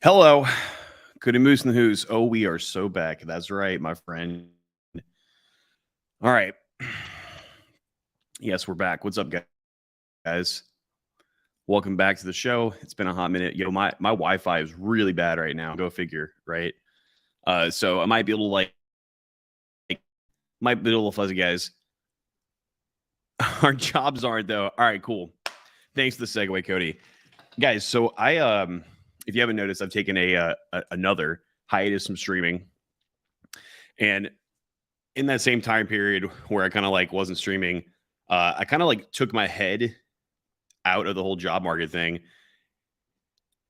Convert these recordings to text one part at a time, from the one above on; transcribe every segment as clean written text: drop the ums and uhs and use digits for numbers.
Hello, Good Moose and the Who's. Oh, we are so back. That's right, my friend. All right. Yes, we're back. What's up, guys? Welcome back to the show. It's been a hot minute. Yo, my Wi-Fi is really bad right now. Go figure, right? So I might be a little might be a little fuzzy, guys. Our jobs aren't though. All right, cool. Thanks for the segue, Cody. Guys, so I if you haven't noticed, I've taken another hiatus from streaming. And in that same time period where I kind of like wasn't streaming, I kind of like took my head out of the whole job market thing.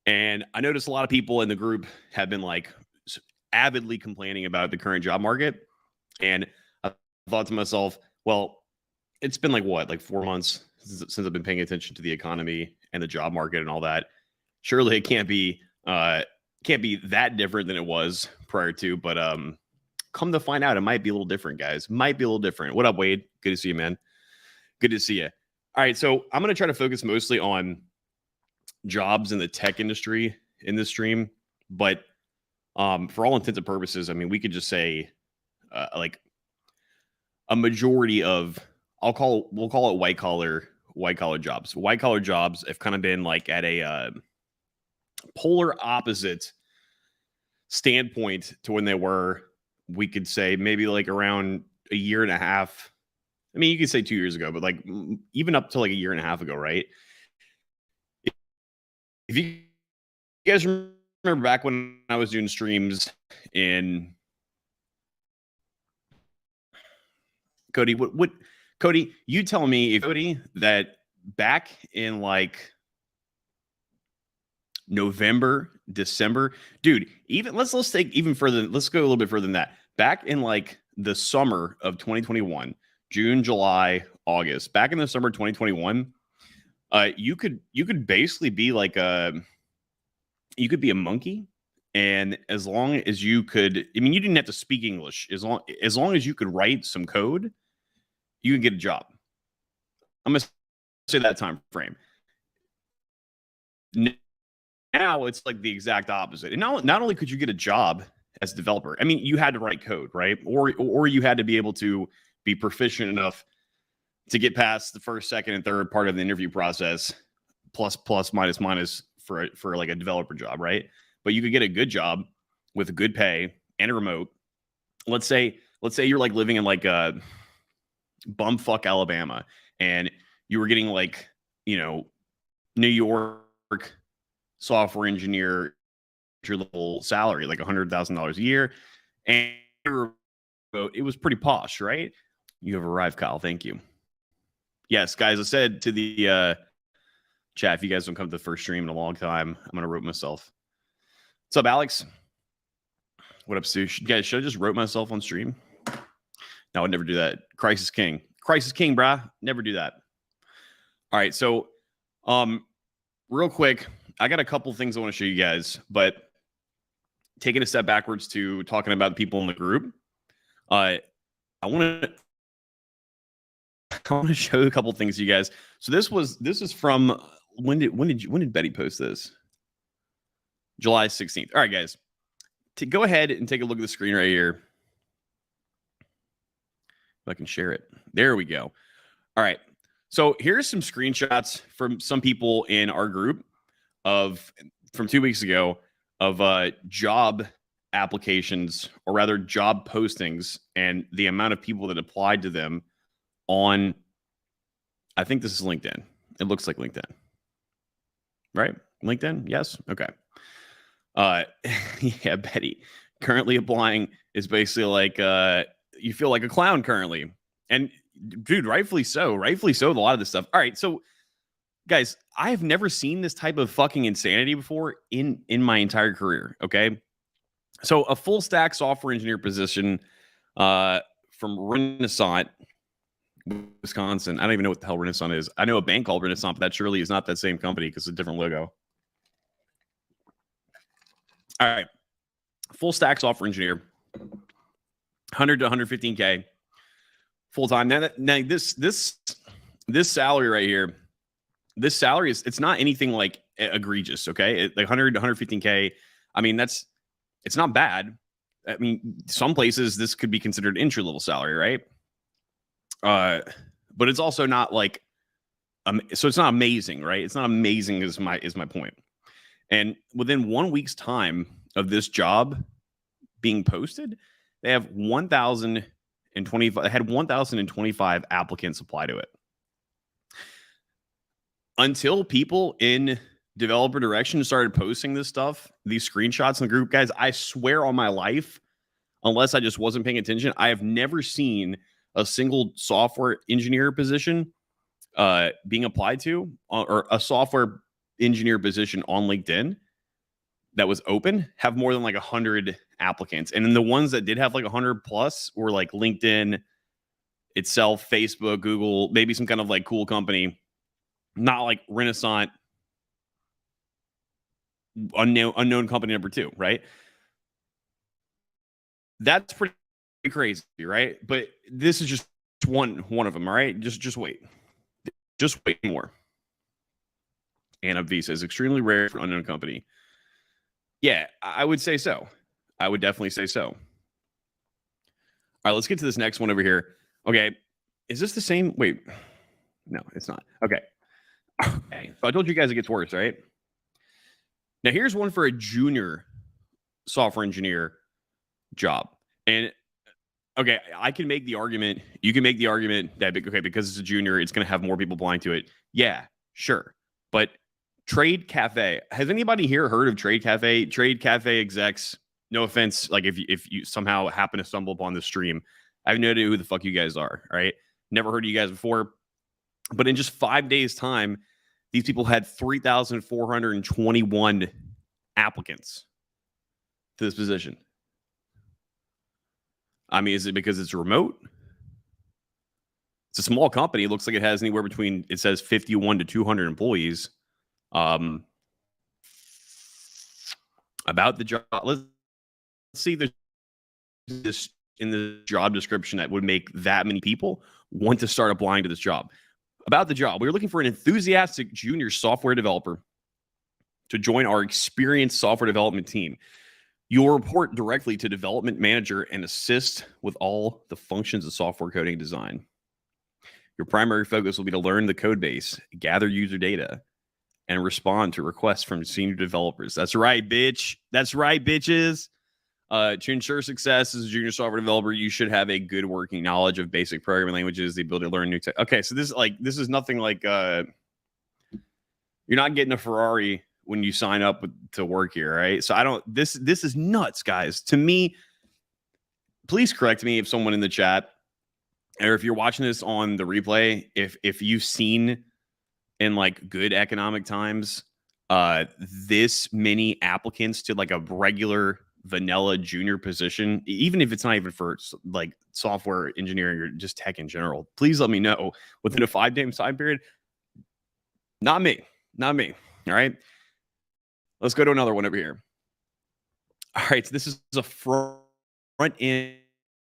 And I noticed a lot of people in the group have been like avidly complaining about the current job market. And I thought to myself, well, it's been like what, like 4 months since I've been paying attention to the economy and the job market and all that. Surely it can't be that different than it was prior to, but come to find out, it might be a little different, guys. Might be a little different. What up, Wade? Good to see you, man. Good to see you. All right, so I'm going to try to focus mostly on jobs in the tech industry in this stream, but for all intents and purposes, I mean, we could just say like a majority of we'll call it white collar jobs. White collar jobs have kind of been like at a polar opposite standpoint to when they were, we could say maybe like around a year and a half. I mean, you could say 2 years ago, but like even up to like a year and a half ago, right? If you guys remember back when I was doing streams in Cody, what Cody, you tell me, if Cody, that back in like November, December, dude, even let's take even further. Let's go a little bit further than that. Back in like the summer of 2021, June, July, August, back in the summer of 2021, you could basically be like you could be a monkey. And as long as you could, I mean, you didn't have to speak English. As long as you could write some code, you can get a job. I'm gonna say that time frame. Now it's like the exact opposite. And not only could you get a job as a developer, I mean, you had to write code, right? Or you had to be able to be proficient enough to get past the first, second, and third part of the interview process, plus, minus for like a developer job, right? But you could get a good job with a good pay and a remote. Let's say you're like living in like bumfuck Alabama, and you were getting like, you know, New York software engineer level salary, like $100,000 a year, and it was pretty posh, right? You have arrived, Kyle. Thank you. Yes, guys, I said to the chat, if you guys don't come to the first stream in a long time, I'm gonna rope myself. What's up, Alex? What up, Stu? Guys, should I just rope myself on stream? No, I would never do that. Crisis King, brah. Never do that. All right, so real quick, I got a couple things I want to show you guys, but taking a step backwards to talking about the people in the group, I want to show you a couple things to you guys. So this is from when did Betty post this? July 16th. All right, guys, to go ahead and take a look at the screen right here. If I can share it. There we go. All right. So here's some screenshots from some people in our group from 2 weeks ago of job applications, or rather job postings, and the amount of people that applied to them on, I think this is LinkedIn. It looks like LinkedIn, right? LinkedIn? Yes. Okay. Yeah, Betty, currently applying is basically like you feel like a clown currently. And dude, rightfully so with a lot of this stuff. All right, so guys, I have never seen this type of fucking insanity before in my entire career. Okay, so a full stack software engineer position from Renaissance, Wisconsin. I don't even know what the hell Renaissance is. I know a bank called Renaissance, but that surely is not that same company because it's a different logo. All right, full stack software engineer, 100 to 115K full time. Now this salary right here, this salary it's not anything like egregious. Okay, like 100 to 115K. I mean, it's not bad. I mean, some places this could be considered entry level salary, right? But it's also not like, so it's not amazing, right? It's not amazing is my point. And within 1 week's time of this job being posted, they have 1,025. They had 1,025 applicants apply to it. Until people in developer direction started posting this stuff, these screenshots in the group, guys, I swear on my life, unless I just wasn't paying attention, I have never seen a single software engineer position being applied to, or a software engineer position on LinkedIn that was open have more than like 100 applicants. And then the ones that did have like 100 plus were like LinkedIn itself, Facebook, Google, maybe some kind of like cool company, not like Renaissance unknown company number 2, right? That's pretty crazy, right? But this is just one of them, all right? Just wait. Just wait more. Anna V says, extremely rare for an unknown company. Yeah, I would say so. I would definitely say so. All right, let's get to this next one over here. Okay, is this the same? Wait, no, it's not. Okay. Okay, so I told you guys it gets worse, right? Now, here's one for a junior software engineer job. And okay, I can make the argument. You can make the argument that, okay, because it's a junior, it's going to have more people applying to it. Yeah, sure. But Trade Cafe, has anybody here heard of Trade Cafe? Trade Cafe execs, no offense, like if you somehow happen to stumble upon the stream, I have no idea who the fuck you guys are, all right? Never heard of you guys before. But in just 5 days' time, these people had 3,421 applicants to this position. I mean, is it because it's remote? It's a small company. It looks like it has anywhere between, it says 51 to 200 employees. About the job, let's see this in the job description that would make that many people want to start applying to this job. About the job, we're looking for an enthusiastic junior software developer to join our experienced software development team. You'll report directly to development manager and assist with all the functions of software coding and design. Your primary focus will be to learn the code base, gather user data, and respond to requests from senior developers. That's right, bitch. That's right, bitches. To ensure success as a junior software developer, you should have a good working knowledge of basic programming languages, the ability to learn new tech. Okay, so this is nothing like you're not getting a Ferrari when you sign up to work here, right? So I don't. This is nuts, guys. To me, please correct me if someone in the chat, or if you're watching this on the replay, if you've seen in like good economic times, this many applicants to like a regular vanilla junior position, even if it's not even for like software engineering or just tech in general, please let me know within a 5-day time period. Not me. All right. Let's go to another one over here. All right. So this is a front end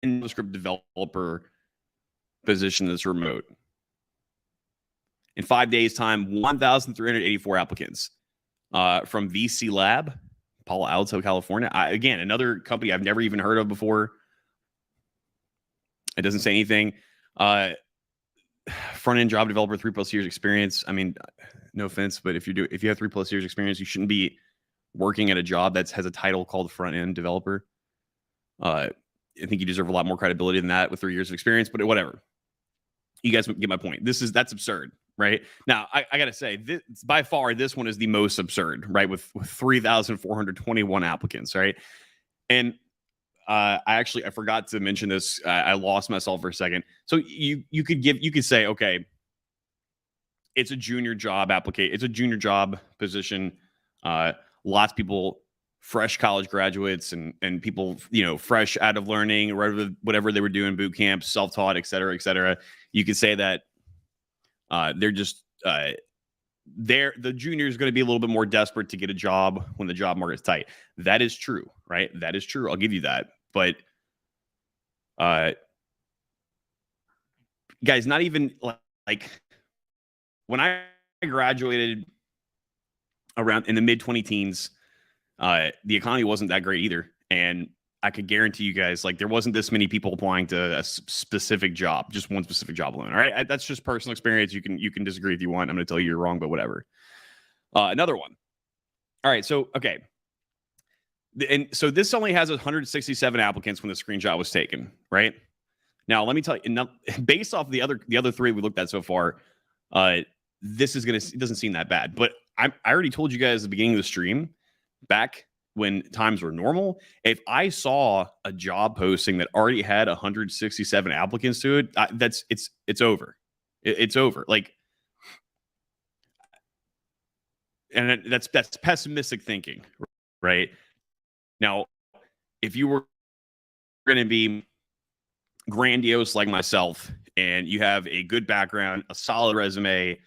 JavaScript developer position that's remote. In 5 days' time, 1,384 applicants from VC Lab, Palo Alto, California. Again, another company I've never even heard of before. It doesn't say anything. Front-end job developer, 3+ years experience. I mean, no offense, but if you have 3+ years experience, you shouldn't be working at a job that has a title called front-end developer. I think you deserve a lot more credibility than that with 3 years of experience, but whatever. You guys get my point. That's absurd, right? Now, I got to say, by far, this one is the most absurd, right? With 3,421 applicants, right? And I forgot to mention this. I lost myself for a second. So you could say, okay, it's a junior job application. It's a junior job position. Lots of people, fresh college graduates and people, fresh out of learning, whatever they were doing, boot camp, self-taught, et cetera, et cetera. You could say that they're just the junior is going to be a little bit more desperate to get a job when the job market is tight. That is true, right? That is true. I'll give you that. But guys, not even like when I graduated around in the mid 20 teens, the economy wasn't that great either. And I could guarantee you guys, like, there wasn't this many people applying to a specific job, just one specific job alone. All right, that's just personal experience. You can disagree if you want. I'm going to tell you you're wrong, but whatever. Another one. All right, so okay, and so this only has 167 applicants when the screenshot was taken. Right now, let me tell you, based off the other three we looked at so far, this is it doesn't seem that bad. But I already told you guys at the beginning of the stream, back when times were normal, if I saw a job posting that already had 167 applicants to it, it's over. It's over. Like, and that's pessimistic thinking, right? Now, if you were going to be grandiose like myself and you have a good background, a solid resume,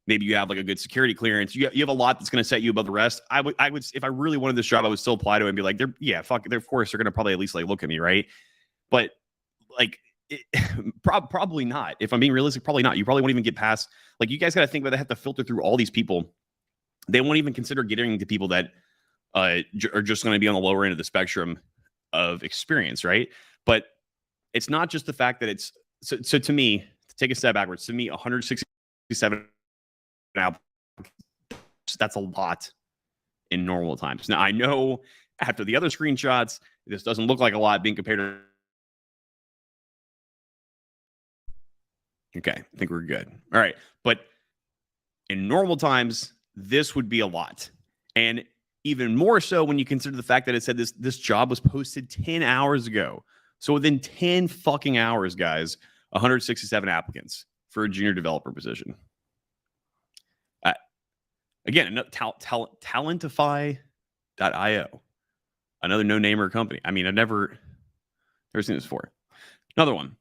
maybe you have like a good security clearance, you have a lot that's going to set you above the rest. I would, if I really wanted this job, I would still apply to it and be like, of course they're going to probably at least like look at me, right? But like, probably not. If I'm being realistic, probably not. You probably won't even get past. Like, you guys got to think about, they have to filter through all these people. They won't even consider getting to people that are just going to be on the lower end of the spectrum of experience, right? But it's not just the fact that it's so to me, to take a step backwards, to me, 167 now, that's a lot in normal times. Now, I know after the other screenshots, this doesn't look like a lot being compared to. Okay, I think we're good. All right, but in normal times, this would be a lot. And even more so when you consider the fact that it said this job was posted 10 hours ago. So within 10 fucking hours, guys, 167 applicants for a junior developer position. Again, Talentify.io, another no-namer company. I mean, I've never seen this before. Another one,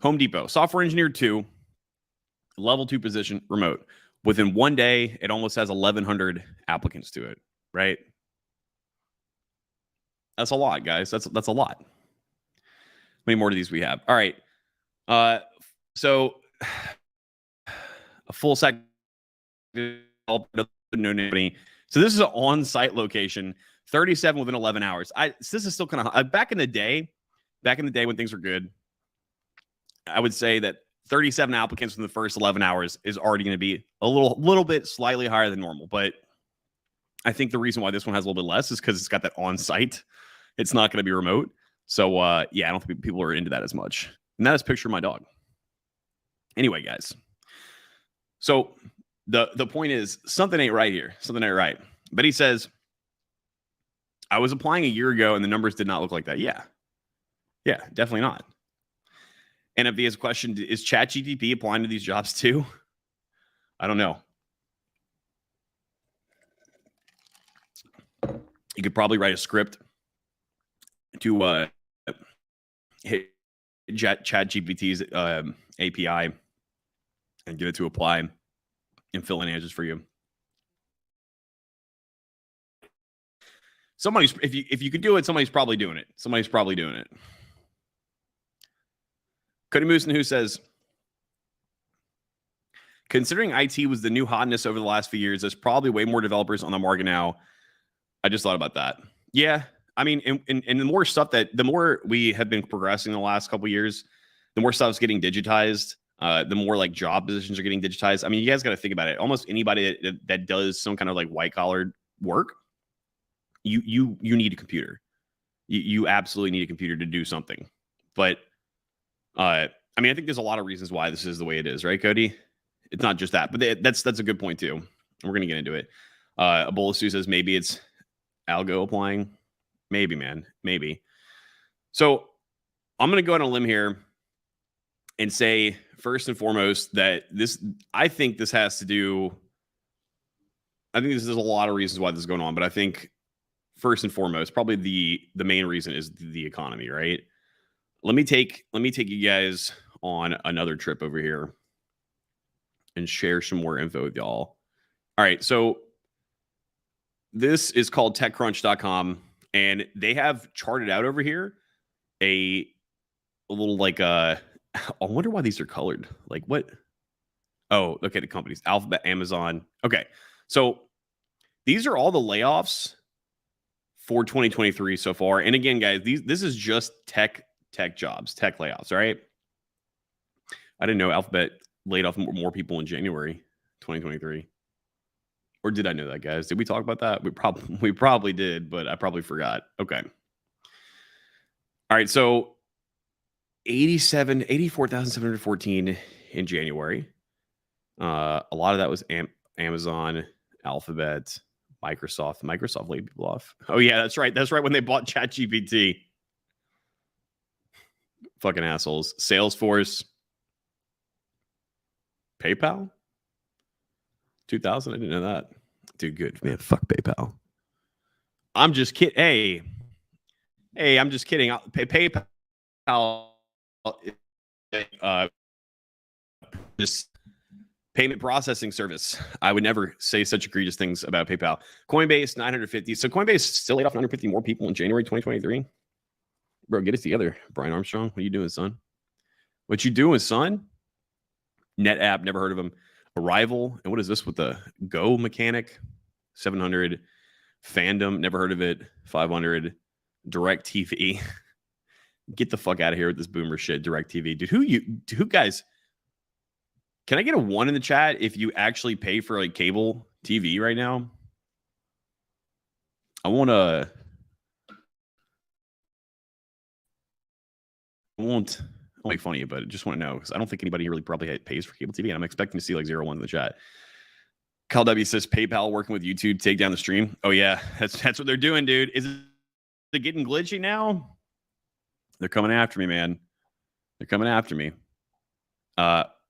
Home Depot, software engineer 2, level 2 position, remote. Within one day, it almost has 1,100 applicants to it, right? That's a lot, guys. That's a lot. How many more of these we have? All right. So a full stack no name. So this is an on-site location, 37 within 11 hours. So this is still kind of back in the day when things were good. I would say that 37 applicants in the first 11 hours is already going to be a little bit slightly higher than normal. But I think the reason why this one has a little bit less is because it's got that on-site. It's not going to be remote. So yeah, I don't think people are into that as much. And that is picture of my dog. Anyway, guys. So the point is, something ain't right here. Something ain't right. But he says, I was applying a year ago and the numbers did not look like that. Yeah, definitely not. And if he has a question, is ChatGPT applying to these jobs too? I don't know. You could probably write a script to hit ChatGPT's API and get it to apply and fill in answers for you. If you could do it, somebody's probably doing it. Cody Moosen, who says, considering IT was the new hotness over the last few years, there's probably way more developers on the market now. I just thought about that. Yeah. I mean, and the more we have been progressing in the last couple of years, the more stuff's getting digitized. The more like job positions are getting digitized. I mean, you guys got to think about it. Almost anybody that does some kind of like white collar work, you need a computer. You absolutely need a computer to do something. But I mean, I think there's a lot of reasons why this is the way it is, right, Cody? It's not just that, but that's a good point too. We're gonna get into it. Abolasu says maybe it's algo applying. Maybe, man, maybe. So I'm gonna go on a limb here and say first and foremost that I think this has to do. I think there's a lot of reasons why this is going on, but I think first and foremost, probably the main reason is the economy, right? Let me take you guys on another trip over here and share some more info with y'all. All right, so this is called TechCrunch.com, and they have charted out over here a little like I wonder why these are colored. Like what? Oh, okay, the companies: Alphabet, Amazon. Okay, so these are all the layoffs for 2023 so far. And again, guys, this is just tech jobs, tech layoffs. All right. I didn't know Alphabet laid off more people in January 2023. Or did I know that, guys? Did we talk about that? We probably did, but I probably forgot. Okay. All right. So 84,714 in January. A lot of that was Amazon, Alphabet, Microsoft. Microsoft laid people off. Oh, yeah, that's right. That's right. When they bought ChatGPT. Fucking assholes. Salesforce. PayPal? 2000? I didn't know that. Dude, good. Man, fuck PayPal. I'm just kidding. Hey, I'm just kidding. PayPal just payment processing service. I would never say such egregious things about PayPal. Coinbase, 950. So Coinbase still laid off 950 more people in January 2023. Bro, get it together. Brian Armstrong, what are you doing, son? What you doing, son? NetApp, never heard of them. Arrival, and what is this with the Go Mechanic? 700. Fandom, never heard of it. 500. Direct TV. Get the fuck out of here with this boomer shit. Direct TV, dude. Who guys? Can I get a 1 in the chat if you actually pay for like cable TV right now? I won't make fun of you, but I just want to know because I don't think anybody really probably pays for cable TV. And I'm expecting to see like 0 1 in the chat. Kyle W says PayPal working with YouTube take down the stream. Oh yeah, that's what they're doing, dude. Is it getting glitchy now? They're coming after me, man. They're coming after me.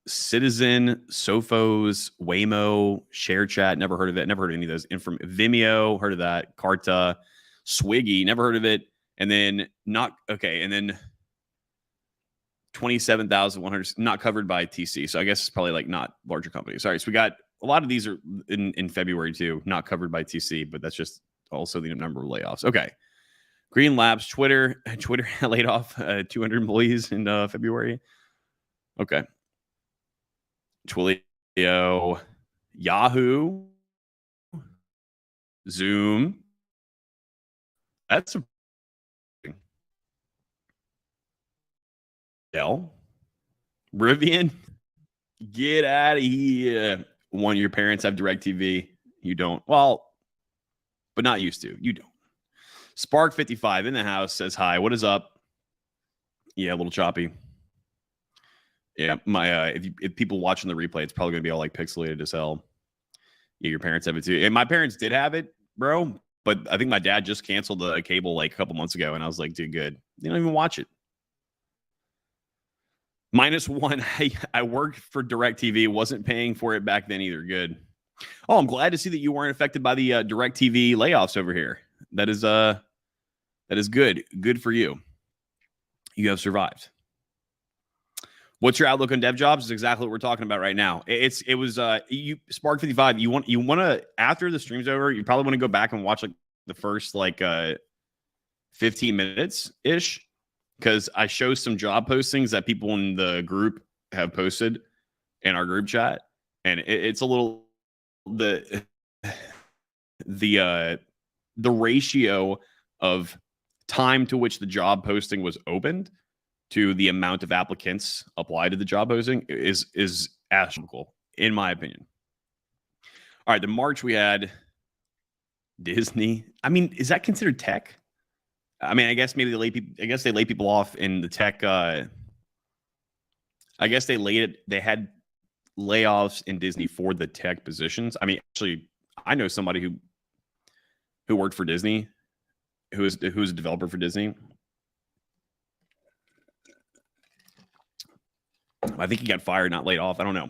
Citizen, Sophos, Waymo, ShareChat, never heard of it. Never heard of any of those. Vimeo, heard of that. Carta, Swiggy, never heard of it. And then and then 27,100 not covered by TC. So I guess it's probably like not larger companies. Sorry. So we got a lot of these are in February too, not covered by TC, but that's just also the number of layoffs. Okay. Green Labs, Twitter laid off 200 employees in February. Okay. Twilio, Yahoo, Zoom. That's a Dell, Rivian. Get out of here. One of your parents have DirecTV. You don't. Well, but not used to. You don't. Spark 55 in the house says hi. What is up? Yeah, a little choppy. Yeah, my if people watching the replay, it's probably gonna be all like pixelated as hell. Yeah, your parents have it too. And my parents did have it, bro. But I think my dad just canceled the cable like a couple months ago, and I was like, dude, good. You don't even watch it. -1. I worked for DirecTV. Wasn't paying for it back then either. Good. Oh, I'm glad to see that you weren't affected by the DirecTV layoffs over here. That is good. Good for you. You have survived. What's your outlook on dev jobs? Is exactly what we're talking about right now. It was you Spark 55. You want to after the stream's over, you probably want to go back and watch like the first like 15 minutes ish, because I show some job postings that people in the group have posted in our group chat, and it's a little the ratio of time to which the job posting was opened to the amount of applicants applied to the job posting is astronomical, in my opinion. All right, the March we had Disney. I mean, is that considered tech? I mean, I guess maybe they lay people off in the tech. I guess they had layoffs in Disney for the tech positions. I mean, actually, I know somebody who worked for Disney, who's a developer for Disney. I think he got fired, not laid off. I don't know.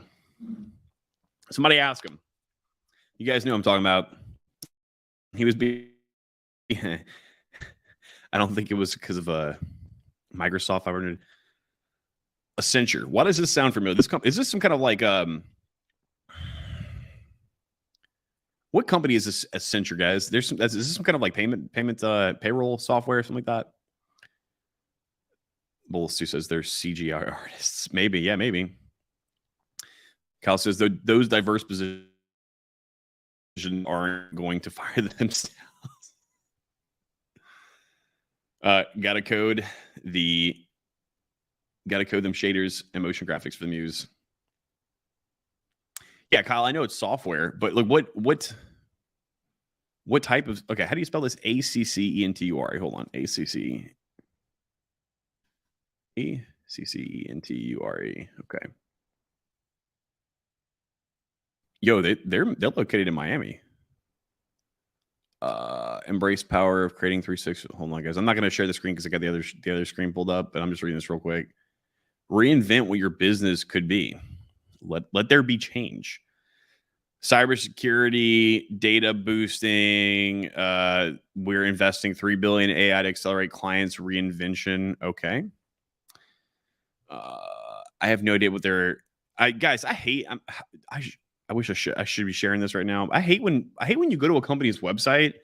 Somebody ask him. You guys know what I'm talking about. He was being. I don't think it was because of Microsoft 500. Accenture. Why does this sound familiar? Is this some kind of like what company is this Accenture, guys? Is this some kind of like payment payroll software or something like that? Bulls says they're CGI artists. Maybe, yeah, maybe. Kyle says those diverse positions aren't going to fire themselves. Gotta code them shaders and motion graphics for the Muse. Yeah, Kyle, I know it's software, but like what type of, okay, how do you spell this? A-C-C-E-N-T-U-R-E. Hold on. A-C-C-E-N-T-U-R-E. Okay. Yo, they're located in Miami. Embrace power of creating 360. Hold on, guys. I'm not going to share the screen because I got the other screen pulled up, but I'm just reading this real quick. Reinvent what your business could be. Let there be change. Cybersecurity, data boosting. We're investing $3 billion AI to accelerate clients' reinvention. Okay. I have no idea what they're. Guys, I hate. I wish I should be sharing this right now. I hate when you go to a company's website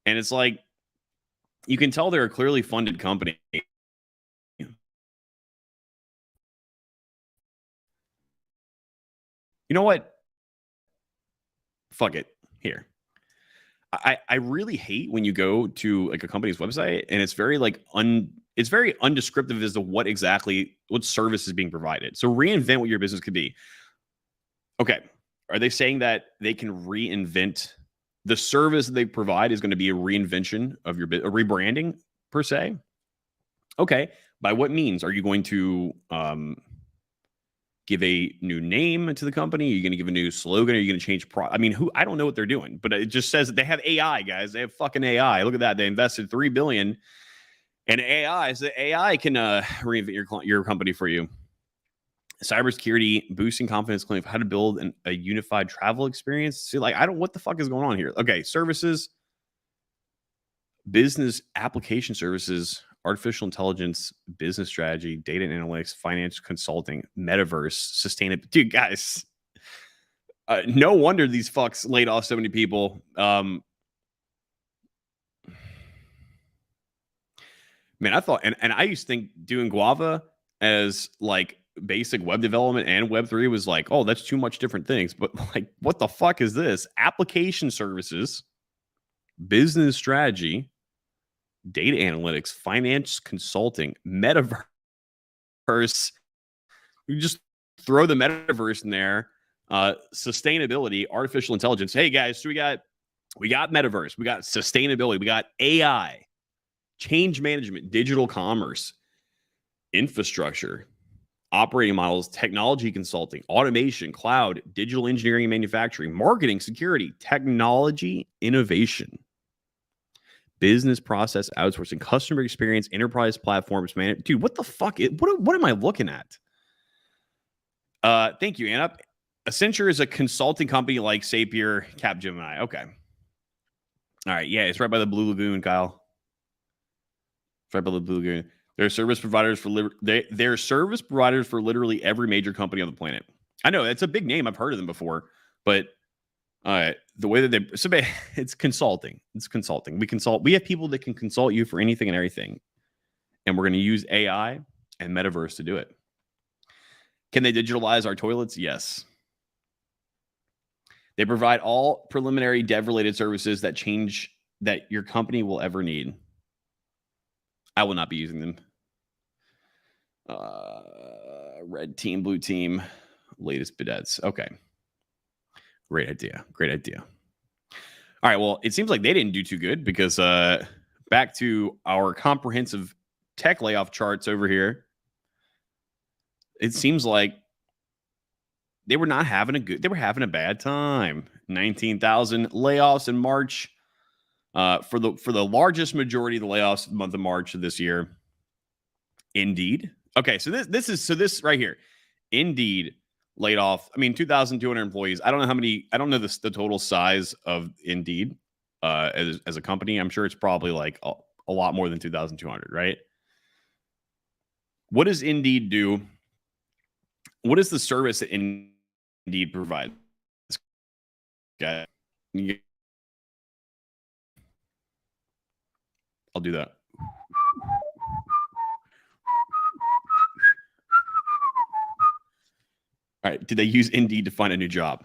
and it's like you can tell they're a clearly funded company. You know what? Fuck it. Here. I really hate when you go to like a company's website and it's very like it's very undescriptive as to what service is being provided. So reinvent what your business could be. Okay. Are they saying that they can reinvent the service they provide is going to be a reinvention of a rebranding per se? Okay. By what means are you going to give a new name to the company? Are you going to give a new slogan? Are you going to change I mean, I don't know what they're doing, but it just says that they have AI, guys. They have fucking AI. Look at that. They invested $3 billion in AI. So AI can reinvent your company for you. Cybersecurity, boosting confidence, claim how to build a unified travel experience. See, like, what the fuck is going on here? Okay, services, business application services, artificial intelligence, business strategy, data and analytics, finance consulting, metaverse, sustainability. Dude, guys, no wonder these fucks laid off so many people. Man, I thought, and I used to think doing Guava as like basic web development and Web3 was like, oh, that's too much different things. But like, what the fuck is this? Application services, business strategy, data analytics, finance consulting, metaverse. You just throw the metaverse in there. Sustainability, artificial intelligence. Hey guys, so we got metaverse, we got sustainability, we got AI, change management, digital commerce, infrastructure, operating models, technology consulting, automation, cloud, digital engineering and manufacturing, marketing, security, technology, innovation, business process outsourcing, customer experience, enterprise platforms, man. Dude, what the fuck? What am I looking at? Thank you, Anna. Accenture is a consulting company like Sapir, Capgemini. Okay. All right. Yeah, it's right by the Blue Lagoon, Kyle. It's right by the Blue Lagoon. They're service providers for literally every major company on the planet. I know it's a big name. I've heard of them before, but the way that it's consulting. It's consulting. We have people that can consult you for anything and everything, and we're going to use AI and metaverse to do it. Can they digitalize our toilets? Yes. They provide all preliminary dev-related services that your company will ever need. I will not be using them. Red team, blue team, latest bidets. Okay. Great idea. All right. Well, it seems like they didn't do too good because back to our comprehensive tech layoff charts over here. It seems like they were not having they were having a bad time. 19,000 layoffs in March. For the largest majority of the layoffs in the month of March of this year. Indeed. Okay, so this right here. Indeed laid off, 2,200 employees. I don't know the total size of Indeed as a company. I'm sure it's probably like a lot more than 2,200, right? What does Indeed do? What is the service that Indeed provides? Okay. I'll do that. All right. Did they use Indeed to find a new job?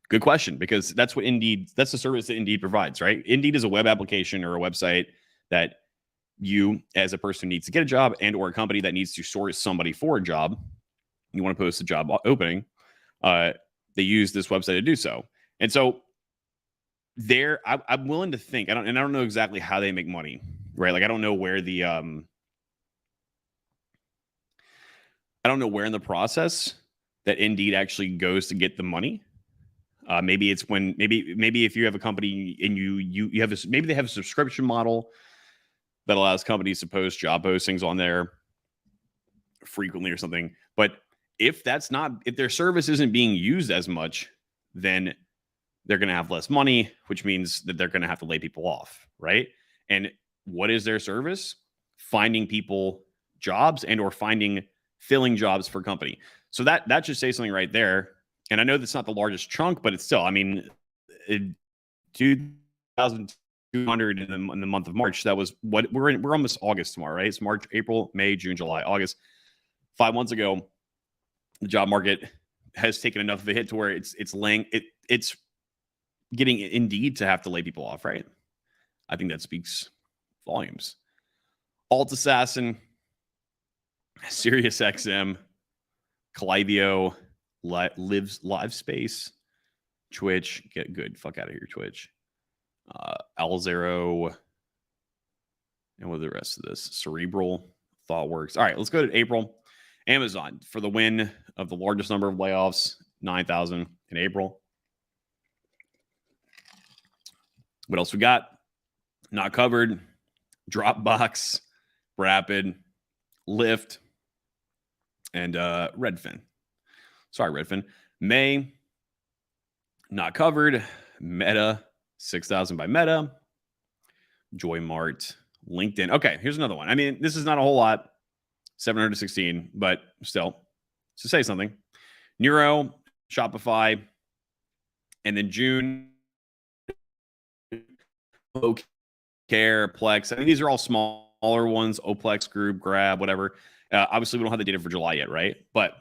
Good question, because that's the service that Indeed provides, right? Indeed is a web application or a website that you, as a person who needs to get a job and or a company that needs to source somebody for a job, you want to post a job opening, they use this website to do so. And so I'm willing to think, I don't know exactly how they make money, right? Like I don't know where the I don't know where in the process that Indeed actually goes to get the money. Maybe it's when maybe if you have a company and you have maybe they have a subscription model that allows companies to post job postings on there frequently or something. But if their service isn't being used as much, then they're going to have less money, which means that they're going to have to lay people off, right? And what is their service? Finding people jobs and or filling jobs for company. So that should say something right there. And I know that's not the largest chunk, but it's still, I mean, 2,200 in the month of March. That was what we're almost August tomorrow, right? It's March, April, May, June, July, August. 5 months ago, the job market has taken enough of a hit to where it's getting Indeed to have to lay people off, right? I think that speaks volumes. Alt Assassin, SiriusXM, Klaviyo, Live Space, Twitch, get good, fuck out of here, Twitch. Alzero, and what are the rest of this? Cerebral, ThoughtWorks. All right, let's go to April. Amazon for the win of the largest number of layoffs, 9,000 in April. What else we got? Not covered. Dropbox, Rapid, Lyft, and Redfin. Sorry, Redfin. May, not covered. Meta, 6,000 by Meta. JoyMart, LinkedIn. Okay, here's another one. I mean, this is not a whole lot. 716, but still, to say something. Neuro, Shopify, and then June, Care, Plex. I mean, these are all smaller ones. Oplex Group, Grab, whatever. Obviously, we don't have the data for July yet, right? But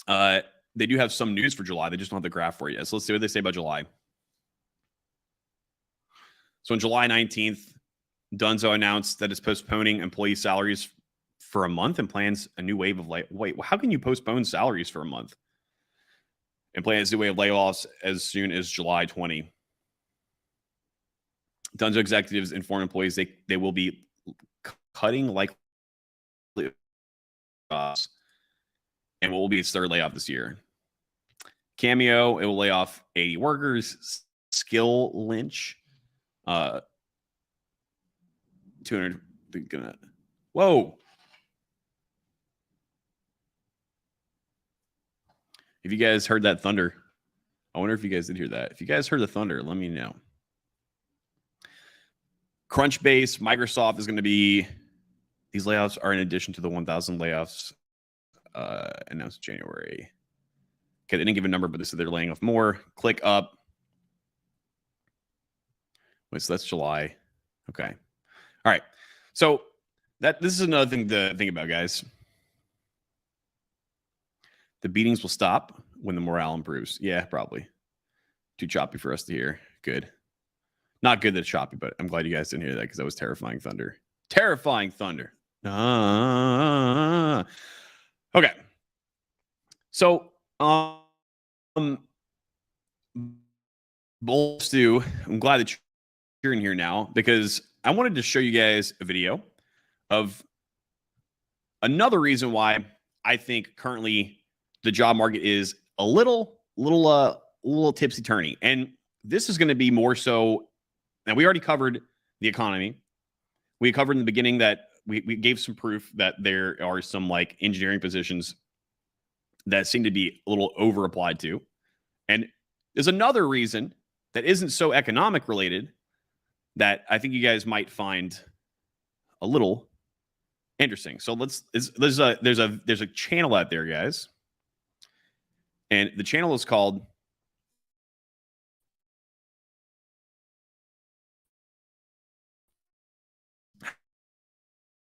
they do have some news for July. They just don't have the graph for you yet. So let's see what they say about July. So on July 19th, Dunzo announced that it's postponing employee salaries for a month and plans a new wave of wait, how can you postpone salaries for a month? And plans a new wave of layoffs as soon as July 20. Dunzo executives inform employees they will be cutting likely jobs and what will be its third layoff this year. Cameo, it will lay off 80 workers. Skill Lynch, 200. Whoa. If you guys heard that thunder, I wonder if you guys did hear that. If you guys heard the thunder, let me know. Crunchbase, Microsoft is going to be, these layoffs are in addition to the 1,000 layoffs announced January. Okay, they didn't give a number, but they said they're laying off more. ClickUp. Wait, so that's July. Okay. All right. So this is another thing to think about, guys. The beatings will stop when the morale improves. Yeah, probably. Too choppy for us to hear. Good. Not good that it's choppy, but I'm glad you guys didn't hear that because that was terrifying thunder. Terrifying thunder. Okay. So, Bull Stew, I'm glad that you're in here now because I wanted to show you guys a video of another reason why I think currently the job market is a little tipsy-turny. And this is going to be more so. Now, we already covered the economy. We covered in the beginning that we gave some proof that there are some like engineering positions that seem to be a little over applied to. And there's another reason that isn't so economic related that I think you guys might find a little interesting. So there's a channel out there, guys. And the channel is called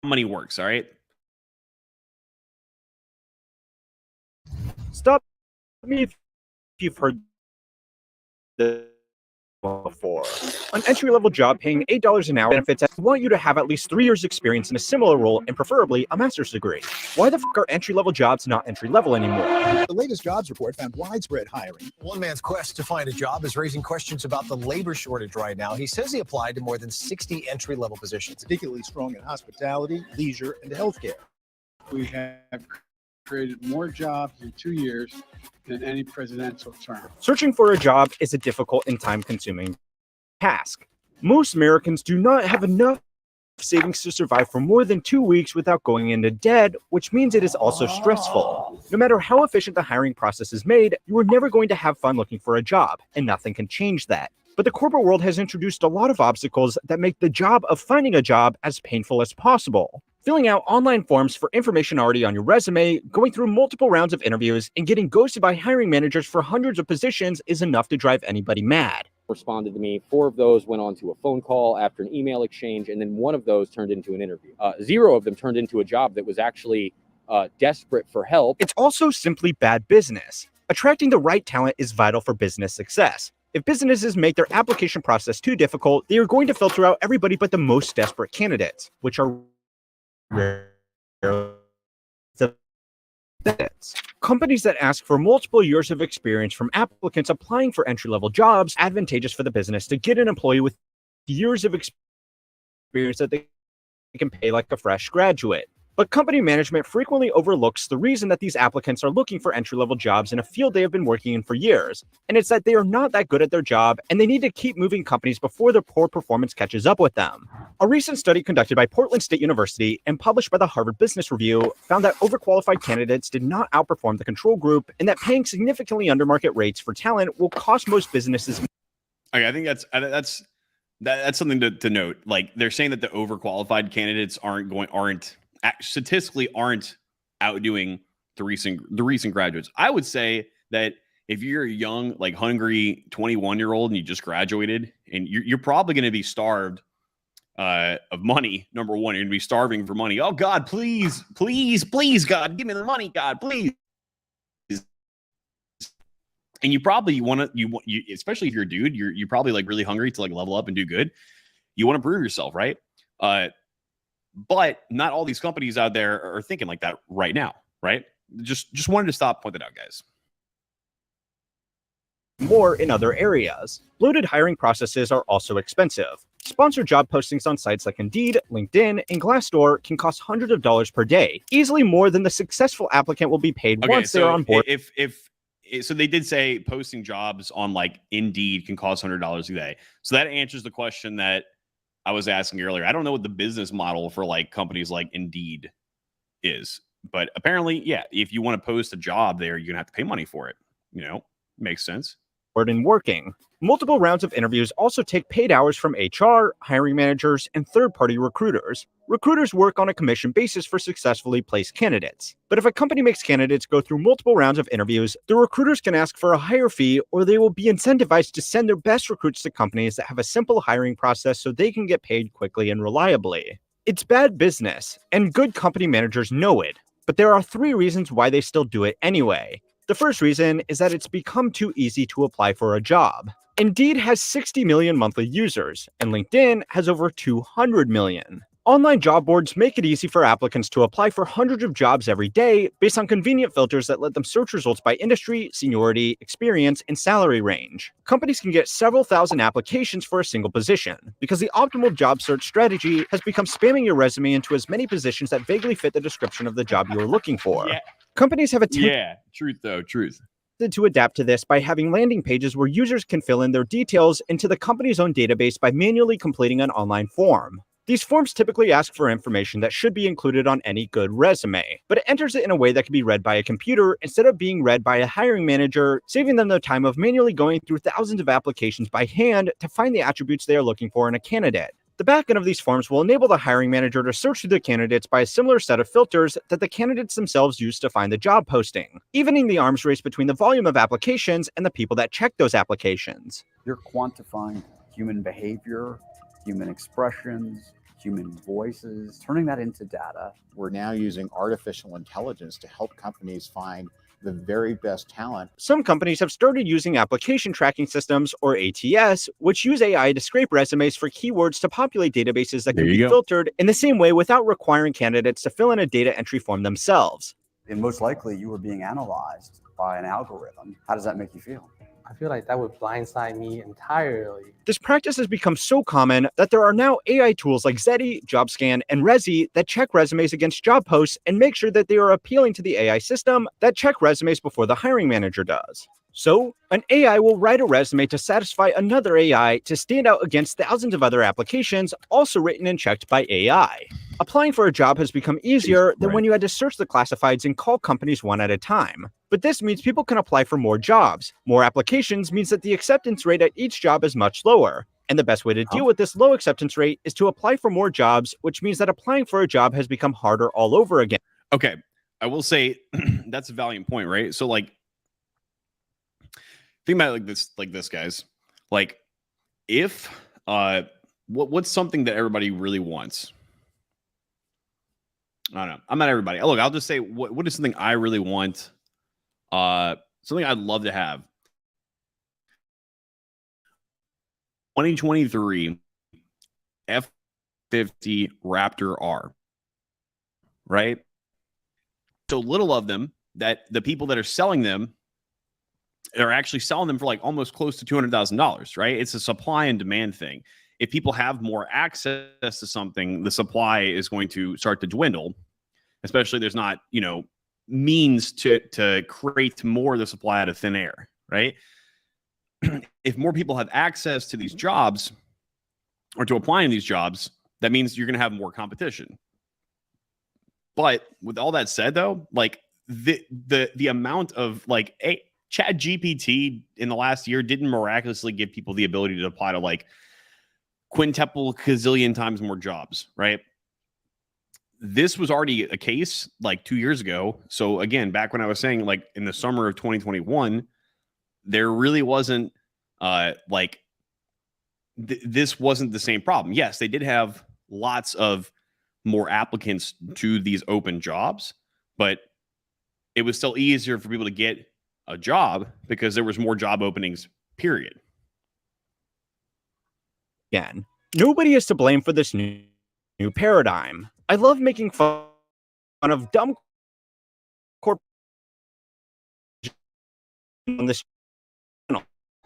Money Works, all right? Stop me if you've heard this before. An entry-level job paying $8 an hour benefits and want you to have at least 3 years experience in a similar role and preferably a master's degree. Why the fuck are entry-level jobs not entry-level anymore? The latest jobs report found widespread hiring. One man's quest to find a job is raising questions about the labor shortage right now. He says he applied to more than 60 entry-level positions. Particularly strong in hospitality, leisure, and healthcare. We have created more jobs in 2 years than any presidential term. Searching for a job is a difficult and time-consuming task. Most Americans do not have enough savings to survive for more than 2 weeks without going into debt, which means it is also stressful. No matter how efficient the hiring process is made, you are never going to have fun looking for a job, and nothing can change that. But the corporate world has introduced a lot of obstacles that make the job of finding a job as painful as possible. Filling out online forms for information already on your resume, going through multiple rounds of interviews, and getting ghosted by hiring managers for hundreds of positions is enough to drive anybody mad. Responded to me. 4 of those went on to a phone call after an email exchange, and then 1 of those turned into an interview. 0 of them turned into a job that was actually desperate for help. It's also simply bad business. Attracting the right talent is vital for business success. If businesses make their application process too difficult, they are going to filter out everybody but the most desperate candidates, which are rare. Companies that ask for multiple years of experience from applicants applying for entry-level jobs, advantageous for the business to get an employee with years of experience that they can pay like a fresh graduate. But company management frequently overlooks the reason that these applicants are looking for entry-level jobs in a field they have been working in for years, and it's that they are not that good at their job and they need to keep moving companies before their poor performance catches up with them. A recent study conducted by Portland State University and published by the Harvard Business Review found that overqualified candidates did not outperform the control group and that paying significantly under market rates for talent will cost most businesses. Okay, I think that's something to note. Like, they're saying that the overqualified candidates statistically aren't outdoing the recent graduates. I would say that if you're a young, like hungry 21-year-old and you just graduated, and you're probably going to be starved of money. Number one, you're going to be starving for money. Oh God, please, please, please, God, give me the money, God, please. And you probably want to, especially if you're a dude, you're probably like really hungry to like level up and do good. You want to prove yourself, right? But not all these companies out there are thinking like that right now, right? Just wanted to point that out, guys. More in other areas. Bloated hiring processes are also expensive. Sponsored job postings on sites like Indeed, LinkedIn, and Glassdoor can cost hundreds of dollars per day, easily more than the successful applicant will be paid once they're on board. So they did say posting jobs on like Indeed can cost $100 a day. So that answers the question that I was asking earlier. I don't know what the business model for like companies like Indeed is, but apparently, yeah, if you want to post a job there, you're gonna have to pay money for it. Makes sense. And working. Multiple rounds of interviews also take paid hours from HR, hiring managers, and third-party recruiters. Recruiters work on a commission basis for successfully placed candidates. But if a company makes candidates go through multiple rounds of interviews, the recruiters can ask for a higher fee, or they will be incentivized to send their best recruits to companies that have a simple hiring process so they can get paid quickly and reliably. It's bad business, and good company managers know it. But there are 3 reasons why they still do it anyway. The first reason is that it's become too easy to apply for a job. Indeed has 60 million monthly users, and LinkedIn has over 200 million. Online job boards make it easy for applicants to apply for hundreds of jobs every day based on convenient filters that let them search results by industry, seniority, experience, and salary range. Companies can get several thousand applications for a single position, because the optimal job search strategy has become spamming your resume into as many positions that vaguely fit the description of the job you are looking for. Yeah. Companies have Truth. to adapt to this by having landing pages where users can fill in their details into the company's own database by manually completing an online form. These forms typically ask for information that should be included on any good resume, but it enters it in a way that can be read by a computer instead of being read by a hiring manager, saving them the time of manually going through thousands of applications by hand to find the attributes they are looking for in a candidate. The backend of these forms will enable the hiring manager to search through the candidates by a similar set of filters that the candidates themselves use to find the job posting, evening the arms race between the volume of applications and the people that check those applications. You're quantifying human behavior, human expressions, human voices, turning that into data. We're now using artificial intelligence to help companies find the very best talent. Some companies have started using application tracking systems, or ATS, which use AI to scrape resumes for keywords to populate databases that can be filtered in the same way without requiring candidates to fill in a data entry form themselves. And most likely you were being analyzed by an algorithm. How does that make you feel? I feel like that would blindside me entirely. This practice has become so common that there are now AI tools like Zeti, JobScan, and Rezi that check resumes against job posts and make sure that they are appealing to the AI system that check resumes before the hiring manager does. So, an AI will write a resume to satisfy another AI to stand out against thousands of other applications also written and checked by AI. Applying for a job has become easier than when you had to search the classifieds and call companies one at a time. But this means people can apply for more jobs. More applications means that the acceptance rate at each job is much lower. And the best way to deal with this low acceptance rate is to apply for more jobs, which means that applying for a job has become harder all over again. Okay, I will say that's a valiant point, right? So like, think about it like this, guys. Like, if what's something that everybody really wants? I don't know. I'm not everybody. Look, I'll just say what is something I really want? Something I'd love to have. 2023 F50 Raptor R. Right? So little of them that the people that are selling them are actually selling them for like almost close to $200,000, right? It's a supply and demand thing. If people have more access to something, the supply is going to start to dwindle, especially there's not, means to create more of the supply out of thin air, right? If more people have access to these jobs or to applying these jobs, that means you're going to have more competition. But with all that said, though, like the amount of like Chat GPT in the last year didn't miraculously give people the ability to apply to like quintuple gazillion times more jobs, right? This was already a case like 2 years ago. So again, back when I was saying like in the summer of 2021, there really wasn't this wasn't the same problem. Yes, they did have lots of more applicants to these open jobs, but it was still easier for people to get a job because there was more job openings, period. Again, nobody is to blame for this new paradigm. I love making fun of dumb corporations on this channel,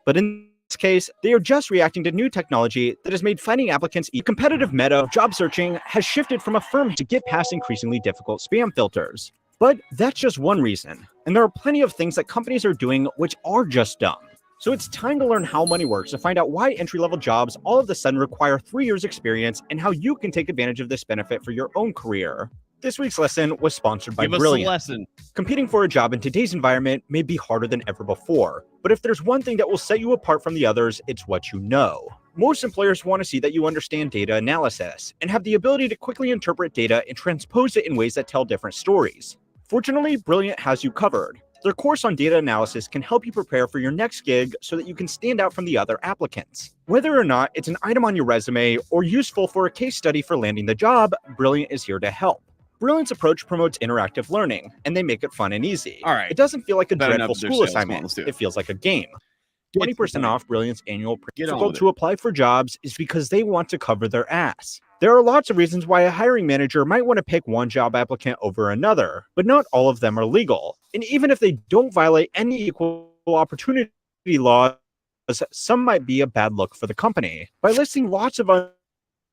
but in this case, they are just reacting to new technology that has made finding applicants easy. The competitive meta of job searching has shifted from a firm to get past increasingly difficult spam filters. But that's just one reason, and there are plenty of things that companies are doing which are just dumb. So it's time to learn how money works to find out why entry-level jobs all of a sudden require 3 years experience and how you can take advantage of this benefit for your own career. This week's lesson was sponsored by Brilliant. Give us a lesson. Competing for a job in today's environment may be harder than ever before, but if there's one thing that will set you apart from the others, it's what you know. Most employers want to see that you understand data analysis and have the ability to quickly interpret data and transpose it in ways that tell different stories. Fortunately, Brilliant has you covered. Their course on data analysis can help you prepare for your next gig so that you can stand out from the other applicants. Whether or not it's an item on your resume or useful for a case study for landing the job, Brilliant is here to help. Brilliant's approach promotes interactive learning, and they make it fun and easy. All right. It doesn't feel like a Better dreadful school assignment. It feels like a game. 20% off Brilliant's annual principle to apply for jobs is because they want to cover their ass. There are lots of reasons why a hiring manager might want to pick one job applicant over another, but not all of them are legal. And even if they don't violate any equal opportunity laws, some might be a bad look for the company. By listing lots of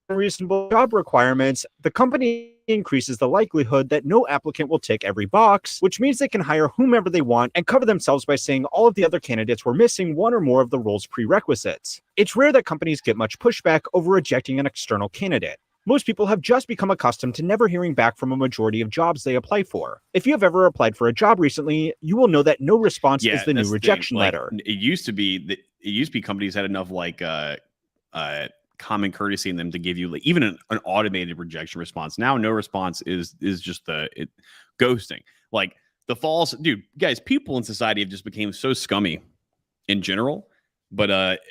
unreasonable job requirements, the company increases the likelihood that no applicant will tick every box, which means they can hire whomever they want and cover themselves by saying all of the other candidates were missing one or more of the role's prerequisites. It's rare that companies get much pushback over rejecting an external candidate. Most people have just become accustomed to never hearing back from a majority of jobs they apply for. If you have ever applied for a job recently, you will know that no response is the new rejection letter. It used to be companies had enough common courtesy in them to give you even an automated rejection response. Now no response is just ghosting. Like the false dude, guys, people in society have just become so scummy in general, but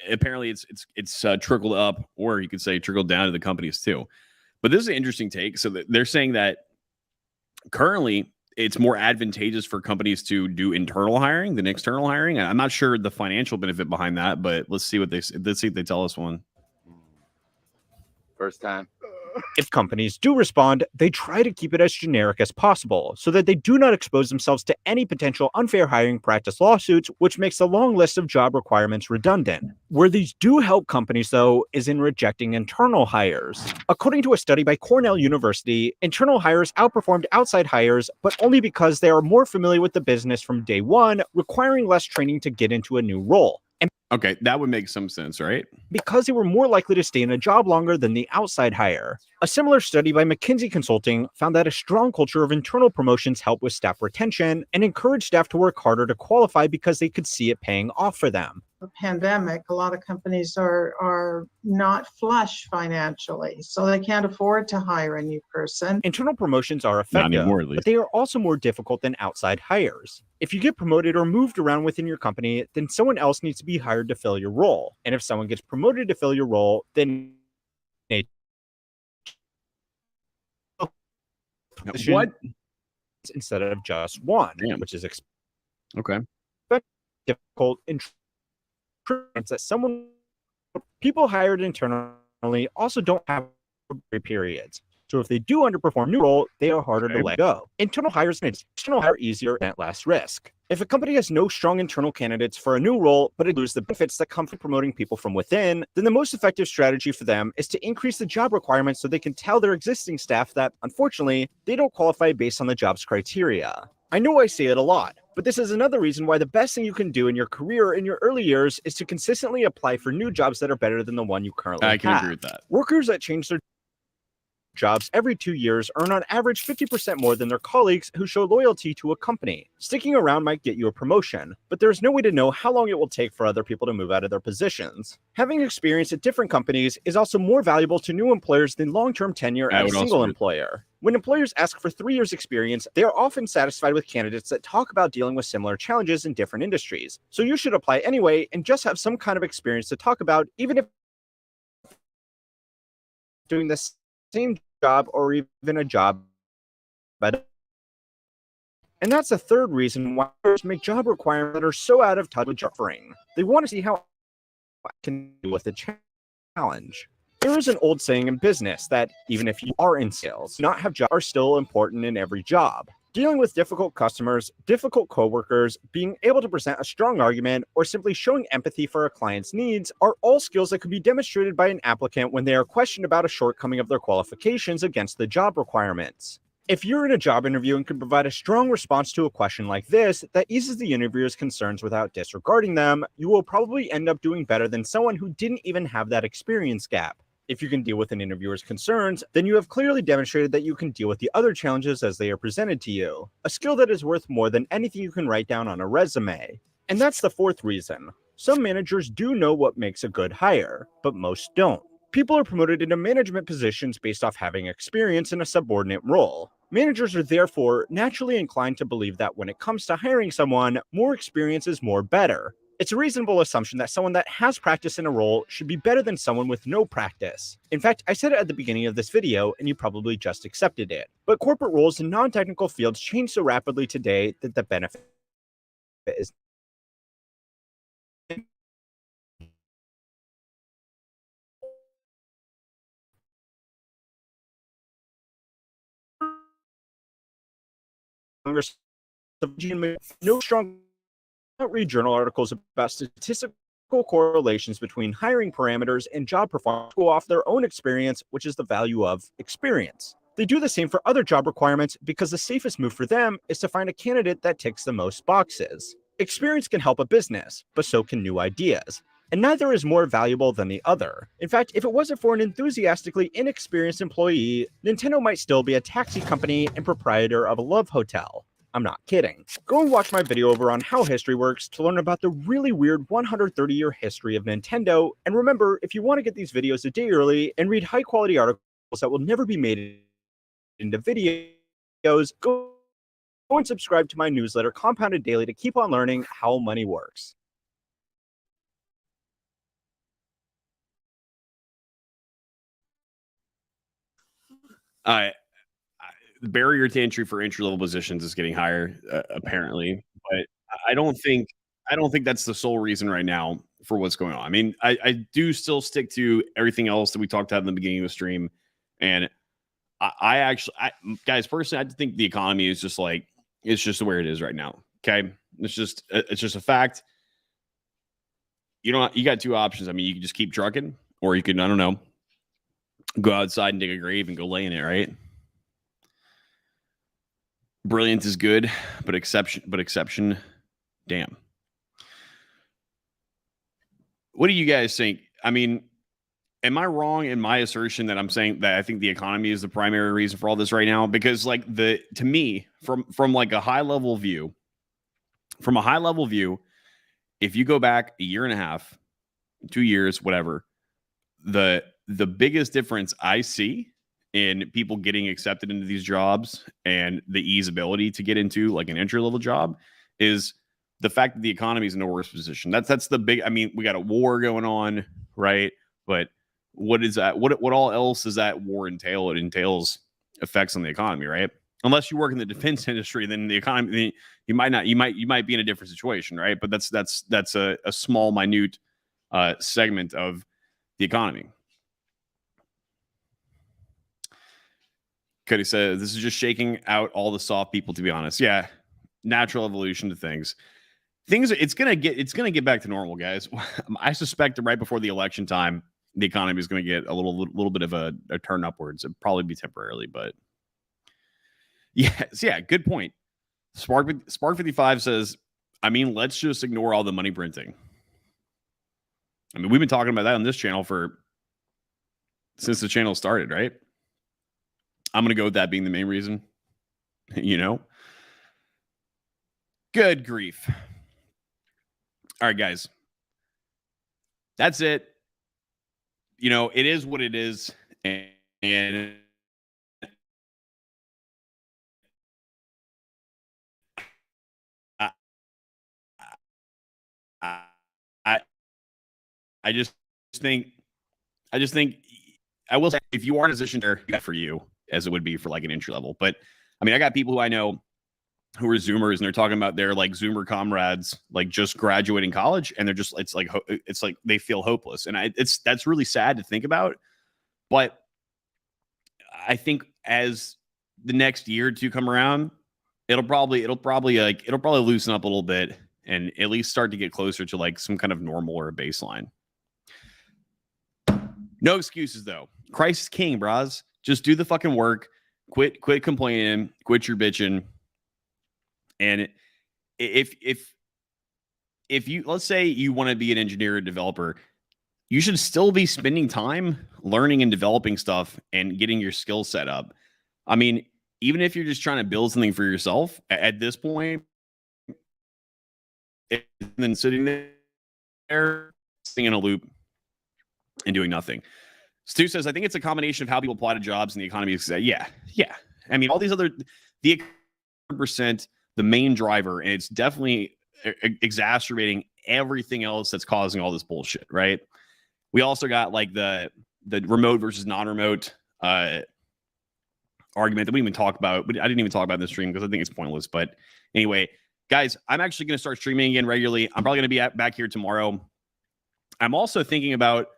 apparently it's trickled up, or you could say trickled down to the companies too. But this is an interesting take. So they're saying that currently it's more advantageous for companies to do internal hiring than external hiring. I'm not sure the financial benefit behind that, but let's see what let's see if they tell us one. First time. If companies do respond, they try to keep it as generic as possible so that they do not expose themselves to any potential unfair hiring practice lawsuits, which makes the long list of job requirements redundant. Where these do help companies, though, is in rejecting internal hires. According to a study by Cornell University, internal hires outperformed outside hires, but only because they are more familiar with the business from day one, requiring less training to get into a new role. And okay, that would make some sense, right? Because they were more likely to stay in a job longer than the outside hire. A similar study by McKinsey Consulting found that a strong culture of internal promotions helped with staff retention and encouraged staff to work harder to qualify because they could see it paying off for them. The pandemic, a lot of companies are not flush financially, so they can't afford to hire a new person. Internal promotions are effective, anymore, at least. but they are also more difficult than outside hires. If you get promoted or moved around within your company, then someone else needs to be hired to fill your role. And if someone gets promoted to fill your role, then What? Instead of just one, Damn. which is Okay. difficult in that people hired internally also don't have periods. So if they do underperform new role, they are harder to let go. Internal hires make external hire easier and at less risk. If a company has no strong internal candidates for a new role, but it loses the benefits that come from promoting people from within, then the most effective strategy for them is to increase the job requirements so they can tell their existing staff that, unfortunately, they don't qualify based on the job's criteria. I know I say it a lot, but this is another reason why the best thing you can do in your career in your early years is to consistently apply for new jobs that are better than the one you currently have. I can agree with that. Workers that change their jobs every 2 years earn on average 50% more than their colleagues who show loyalty to a company. Sticking around might get you a promotion, but there's no way to know how long it will take for other people to move out of their positions. Having experience at different companies is also more valuable to new employers than long-term tenure at a single employer. When employers ask for 3 years experience, they are often satisfied with candidates that talk about dealing with similar challenges in different industries. So you should apply anyway and just have some kind of experience to talk about, even if doing the same job or even a job. But and that's the third reason why employers make job requirements that are so out of touch with offering. They want to see how I can deal with the challenge. There is an old saying in business that even if you are in sales, not have jobs are still important in every job. Dealing with difficult customers, difficult coworkers, being able to present a strong argument, or simply showing empathy for a client's needs are all skills that could be demonstrated by an applicant when they are questioned about a shortcoming of their qualifications against the job requirements. If you're in a job interview and can provide a strong response to a question like this that eases the interviewer's concerns without disregarding them, you will probably end up doing better than someone who didn't even have that experience gap. If you can deal with an interviewer's concerns, then you have clearly demonstrated that you can deal with the other challenges as they are presented to you, a skill that is worth more than anything you can write down on a resume. And that's the fourth reason. Some managers do know what makes a good hire, but most don't. People are promoted into management positions based off having experience in a subordinate role. Managers are therefore naturally inclined to believe that when it comes to hiring someone, more experience is more better. It's a reasonable assumption that someone that has practice in a role should be better than someone with no practice. In fact, I said it at the beginning of this video, and you probably just accepted it. But corporate roles in non-technical fields change so rapidly today that the benefit is no strong. Don't read journal articles about statistical correlations between hiring parameters and job performance go off their own experience, which is the value of experience. They do the same for other job requirements because the safest move for them is to find a candidate that ticks the most boxes. Experience can help a business, but so can new ideas. And neither is more valuable than the other. In fact, if it wasn't for an enthusiastically inexperienced employee, Nintendo might still be a taxi company and proprietor of a love hotel. I'm not kidding. Go and watch my video over on how history works to learn about the really weird 130-year history of Nintendo. And remember, if you want to get these videos a day early and read high-quality articles that will never be made into videos, go and subscribe to my newsletter, Compounded Daily, to keep on learning how money works. the barrier to entry for entry level positions is getting higher, apparently. But I don't think that's the sole reason right now for what's going on. I mean, I do still stick to everything else that we talked about in the beginning of the stream, and guys, personally, I think the economy is just like it's just where it is right now. Okay, it's just a fact. You got two options. I mean, you can just keep trucking, or you can, I don't know, go outside and dig a grave and go lay in it, right? Brilliant is good, but exception, damn. What do you guys think? I mean, am I wrong in my assertion that I'm saying that I think the economy is the primary reason for all this right now? Because like to me, from like a high level view, if you go back a year and a half, 2 years, whatever, the biggest difference I see in people getting accepted into these jobs and the easeability to get into like an entry level job is the fact that the economy is in a worse position. That's the big. I mean, we got a war going on, right? But what is that? What all else does that war entail? It entails effects on the economy, right? Unless you work in the defense industry, then the economy you might not. You might be in a different situation, right? But that's a small, minute segment of the economy. Cody said, this is just shaking out all the soft people, to be honest. Yeah. Natural evolution to things. It's gonna get back to normal, guys. I suspect that right before the election time, the economy is gonna get a little bit of a turn upwards. It'll probably be temporarily, but yes, yeah, good point. Spark 55 says, I mean, let's just ignore all the money printing. I mean, we've been talking about that on this channel since the channel started, right? I'm going to go with that being the main reason, Good grief. All right, guys. That's it. It is what it is. And I just think I will say, if you are in a position there, for you, as it would be for like an entry level. But I mean, I got people who I know who are Zoomers, and they're talking about their like Zoomer comrades, like just graduating college, and they're just it's like they feel hopeless, and that's really sad to think about. But I think as the next year or two come around, it'll probably loosen up a little bit and at least start to get closer to like some kind of normal or a baseline. No excuses though. Christ is king, bros. Just do the fucking work. Quit complaining. Quit your bitching. And if you, let's say you want to be an engineer or developer, you should still be spending time learning and developing stuff and getting your skill set up. I mean, even if you're just trying to build something for yourself at this point, and then sitting there, sitting in a loop and doing nothing. Stu says, I think it's a combination of how people apply to jobs and the economy. Yeah. I mean, all these the 100%, the main driver, and it's definitely exacerbating everything else that's causing all this bullshit, right? We also got like the remote versus non-remote argument that we didn't even talk about. But I didn't even talk about in the stream because I think it's pointless. But anyway, guys, I'm actually going to start streaming again regularly. I'm probably going to be back here tomorrow. I'm also thinking about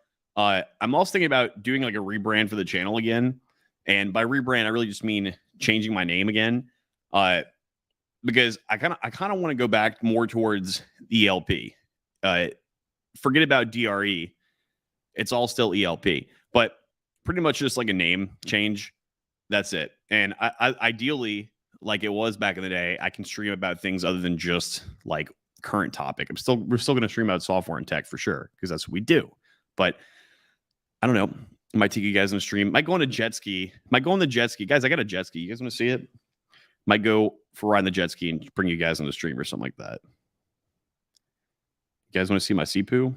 doing like a rebrand for the channel again. And by rebrand, I really just mean changing my name again. Because I kind of want to go back more towards ELP. Forget about DRE. It's all still ELP, but pretty much just like a name change. That's it. And I ideally, like it was back in the day, I can stream about things other than just like current topic. We're still going to stream about software and tech for sure, because that's what we do. But I don't know. I might take you guys on a stream. Might go on a jet ski. Guys, I got a jet ski. You guys want to see it? Might go for a ride on the jet ski and bring you guys on the stream or something like that. You guys want to see my sea poo?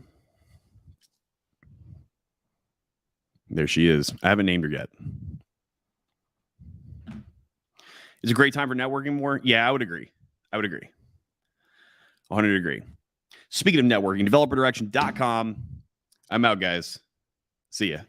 There she is. I haven't named her yet. It's a great time for networking more. Yeah, I would agree. 100 agree. Speaking of networking, developerdirection.com. I'm out, guys. See ya.